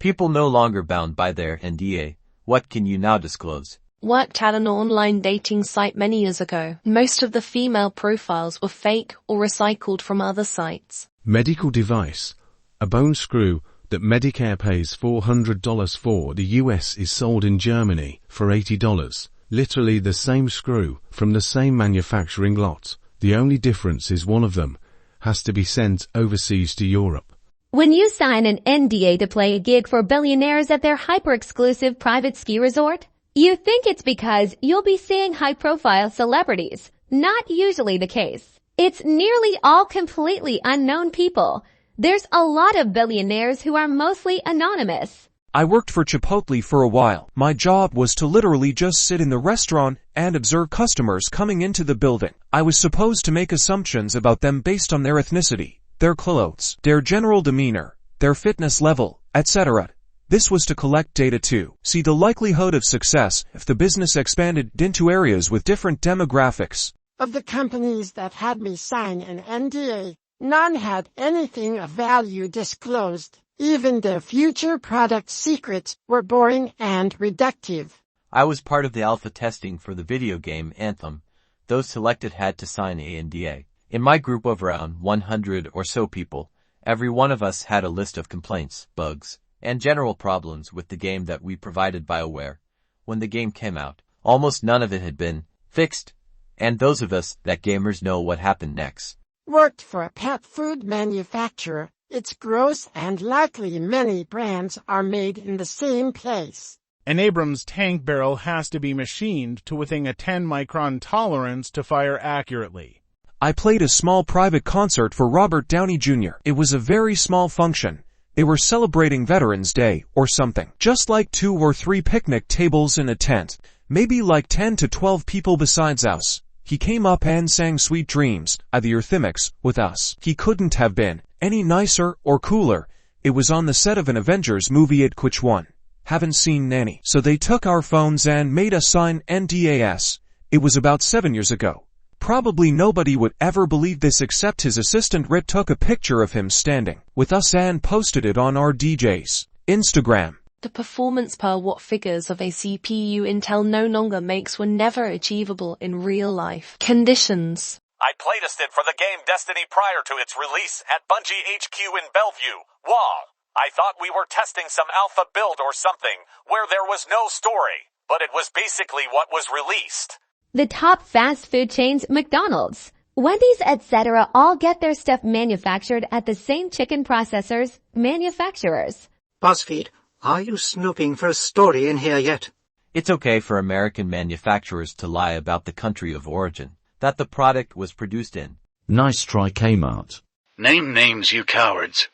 People no longer bound by their NDA. What can you now disclose? Worked at an online dating site many years ago. Most of the female profiles were fake or recycled from other sites. Medical device. A bone screw that Medicare pays $400 for the US is sold in Germany for $80. Literally the same screw from the same manufacturing lot. The only difference is one of them has to be sent overseas to Europe. When you sign an NDA to play a gig for billionaires at their hyper-exclusive private ski resort, you think it's because you'll be seeing high-profile celebrities. Not usually the case. It's nearly all completely unknown people. There's a lot of billionaires who are mostly anonymous. I worked for Chipotle for a while. My job was to literally just sit in the restaurant and observe customers coming into the building. I was supposed to make assumptions about them based on their ethnicity, their clothes, their general demeanor, their fitness level, etc. This was to collect data to see the likelihood of success if the business expanded into areas with different demographics. Of the companies that had me sign an NDA, none had anything of value disclosed. Even their future product secrets were boring and reductive. I was part of the alpha testing for the video game Anthem. Those selected had to sign a NDA. In my group of around 100 or so people, every one of us had a list of complaints, bugs, and general problems with the game that we provided BioWare. When the game came out, almost none of it had been fixed, and those of us that gamers know what happened next. Worked for a pet food manufacturer. It's gross and likely many brands are made in the same place. An Abrams tank barrel has to be machined to within a 10-micron tolerance to fire accurately. I played a small private concert for Robert Downey Jr. It was a very small function. They were celebrating Veterans Day or something. Just like 2 or 3 picnic tables in a tent. Maybe like 10 to 12 people besides us. He came up and sang Sweet Dreams, the Eurythmics, with us. He couldn't have been any nicer or cooler. It was on the set of an Avengers movie at which one haven't seen any. So they took our phones and made us sign NDAs. It was about 7 years ago. Probably nobody would ever believe this except his assistant Rip took a picture of him standing with us and posted it on our DJ's Instagram. The performance per watt figures of a CPU Intel no longer makes were never achievable in real life conditions. I playtested for the game Destiny prior to its release at Bungie HQ in Bellevue. Wow! I thought we were testing some alpha build or something where there was no story, but it was basically what was released. The top fast food chains, McDonald's, Wendy's, etc. all get their stuff manufactured at the same chicken processors, manufacturers. BuzzFeed, are you snooping for a story in here yet? It's okay for American manufacturers to lie about the country of origin that the product was produced in. Nice try, Kmart. Name names, you cowards.